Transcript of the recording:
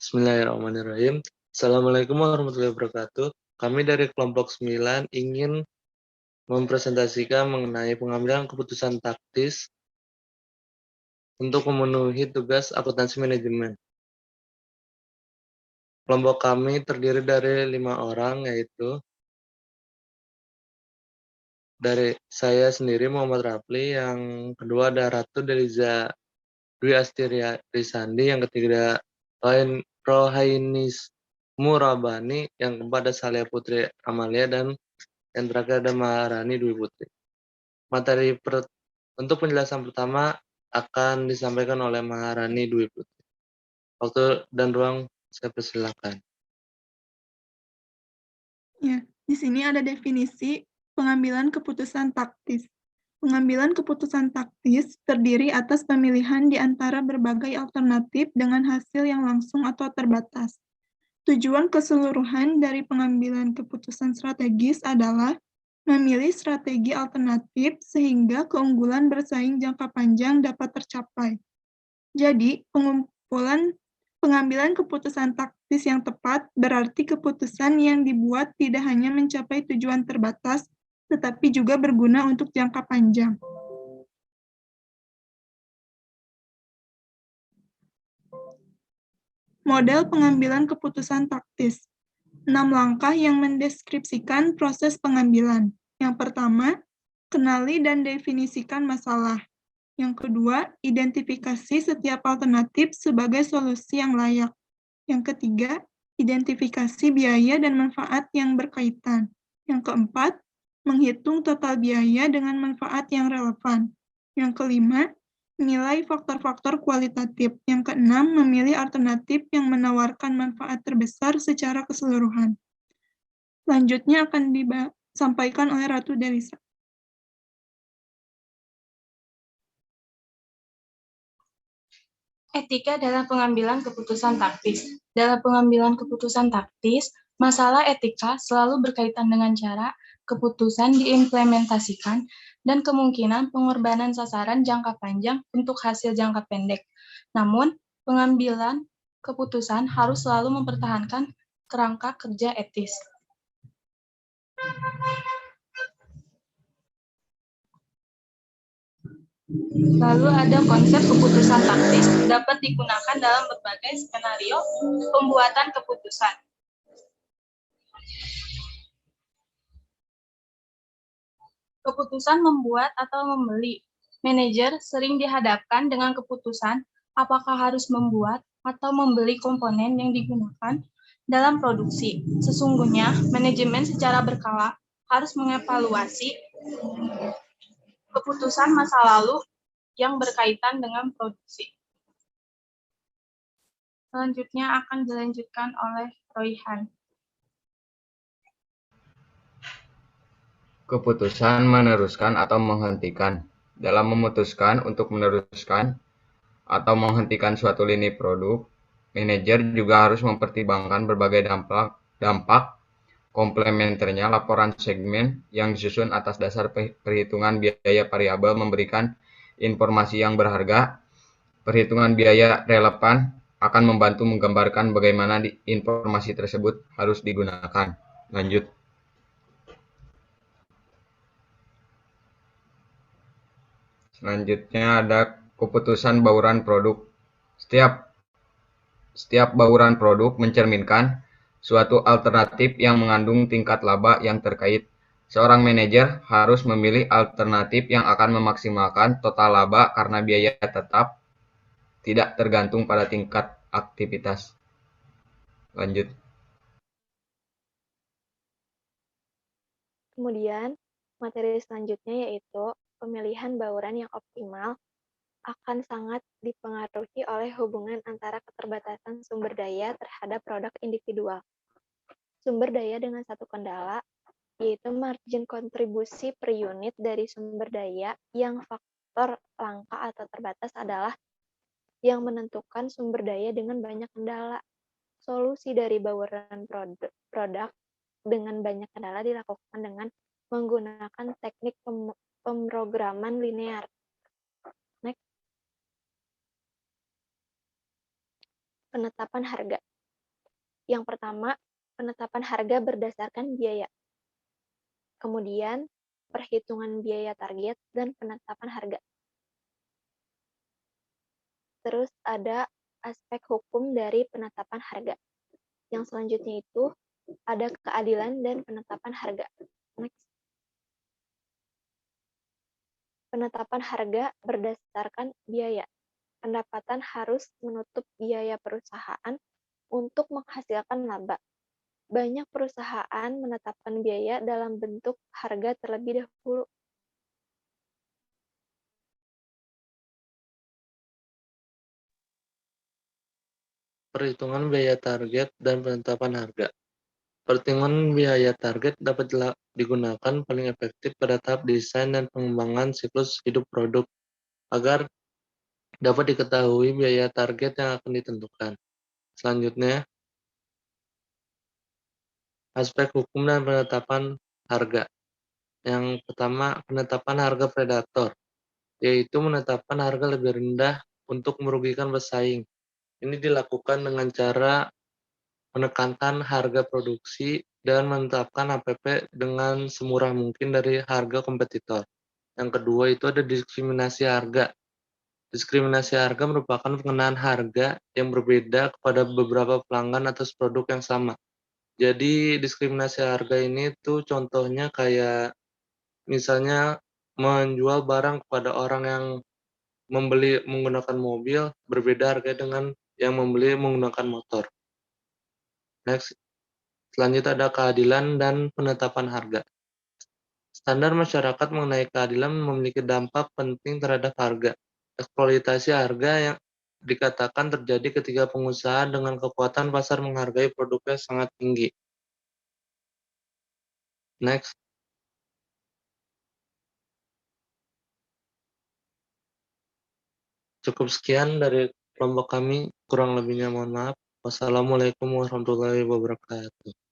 Bismillahirrahmanirrahim. Assalamualaikum warahmatullahi wabarakatuh. Kami dari kelompok 9 ingin mempresentasikan mengenai pengambilan keputusan taktis untuk memenuhi tugas akuntansi manajemen. Kelompok kami terdiri dari 5 orang, yaitu dari saya sendiri Muhammad Rafli, yang kedua ada Ratu Deliza Dwi Astiria Risandi, yang ketiga Rohainis Murabani, yang keempat ada Salia Putri Amalia, dan yang terakhir ada Maharani Dwi Putri. Untuk penjelasan pertama akan disampaikan oleh Maharani Dwi Putri. Waktu dan ruang saya persilakan. Ya, di sini ada definisi pengambilan keputusan taktis. Pengambilan keputusan taktis terdiri atas pemilihan di antara berbagai alternatif dengan hasil yang langsung atau terbatas. Tujuan keseluruhan dari pengambilan keputusan strategis adalah memilih strategi alternatif sehingga keunggulan bersaing jangka panjang dapat tercapai. Jadi, pengambilan keputusan taktis yang tepat berarti keputusan yang dibuat tidak hanya mencapai tujuan terbatas, tetapi juga berguna untuk jangka panjang. Model pengambilan keputusan taktis. 6 langkah yang mendeskripsikan proses pengambilan. Yang pertama, kenali dan definisikan masalah. Yang kedua, identifikasi setiap alternatif sebagai solusi yang layak. Yang ketiga, identifikasi biaya dan manfaat yang berkaitan. Yang keempat, menghitung total biaya dengan manfaat yang relevan. Yang kelima, nilai faktor-faktor kualitatif. Yang keenam, memilih alternatif yang menawarkan manfaat terbesar secara keseluruhan. Selanjutnya akan disampaikan oleh Ratu Delisa. Etika dalam pengambilan keputusan taktis. Dalam pengambilan keputusan taktis, masalah etika selalu berkaitan dengan cara keputusan diimplementasikan dan kemungkinan pengorbanan sasaran jangka panjang untuk hasil jangka pendek. Namun, pengambilan keputusan harus selalu mempertahankan kerangka kerja etis. Lalu ada konsep keputusan taktis dapat digunakan dalam berbagai skenario pembuatan keputusan. Keputusan membuat atau membeli. Manajer sering dihadapkan dengan keputusan apakah harus membuat atau membeli komponen yang digunakan dalam produksi. Sesungguhnya, manajemen secara berkala harus mengevaluasi keputusan masa lalu yang berkaitan dengan produksi. Selanjutnya akan dilanjutkan oleh Royhan. Keputusan meneruskan atau menghentikan. Dalam memutuskan untuk meneruskan atau menghentikan suatu lini produk, manajer juga harus mempertimbangkan berbagai dampak komplementernya. Laporan segmen yang disusun atas dasar perhitungan biaya variabel memberikan informasi yang berharga. Perhitungan biaya relevan akan membantu menggambarkan bagaimana informasi tersebut harus digunakan. Lanjut. Selanjutnya ada keputusan bauran produk. Setiap bauran produk mencerminkan suatu alternatif yang mengandung tingkat laba yang terkait. Seorang manajer harus memilih alternatif yang akan memaksimalkan total laba karena biaya tetap tidak tergantung pada tingkat aktivitas. Lanjut. Kemudian, materi selanjutnya yaitu pemilihan bauran yang optimal akan sangat dipengaruhi oleh hubungan antara keterbatasan sumber daya terhadap produk individual. Sumber daya dengan satu kendala, yaitu margin kontribusi per unit dari sumber daya yang faktor langka atau terbatas adalah yang menentukan sumber daya dengan banyak kendala. Solusi dari bauran produk dengan banyak kendala dilakukan dengan menggunakan teknik pemrograman linear. Next. Penetapan harga. Yang pertama, penetapan harga berdasarkan biaya. Kemudian, perhitungan biaya target dan penetapan harga. Terus ada aspek hukum dari penetapan harga. Yang selanjutnya itu ada keadilan dan penetapan harga. Next. Penetapan harga berdasarkan biaya. Pendapatan harus menutup biaya perusahaan untuk menghasilkan laba. Banyak perusahaan menetapkan biaya dalam bentuk harga terlebih dahulu. Perhitungan biaya target dan penetapan harga. Perhitungan biaya target dapat digunakan paling efektif pada tahap desain dan pengembangan siklus hidup produk agar dapat diketahui biaya target yang akan ditentukan. Selanjutnya, aspek hukum dan penetapan harga. Yang pertama, penetapan harga predator, yaitu menetapkan harga lebih rendah untuk merugikan pesaing. Ini dilakukan dengan cara menekankan harga produksi dan menetapkan HPP dengan semurah mungkin dari harga kompetitor. Yang kedua itu ada diskriminasi harga. Diskriminasi harga merupakan pengenaan harga yang berbeda kepada beberapa pelanggan atas produk yang sama. Jadi diskriminasi harga ini tuh contohnya kayak misalnya menjual barang kepada orang yang membeli menggunakan mobil berbeda harga dengan yang membeli menggunakan motor. Next, selanjutnya ada keadilan dan penetapan harga. Standar masyarakat mengenai keadilan memiliki dampak penting terhadap harga. Eksploitasi harga yang dikatakan terjadi ketika pengusaha dengan kekuatan pasar menghargai produknya sangat tinggi. Next, cukup sekian dari kelompok kami. Kurang lebihnya mohon maaf. Wassalamualaikum warahmatullahi wabarakatuh.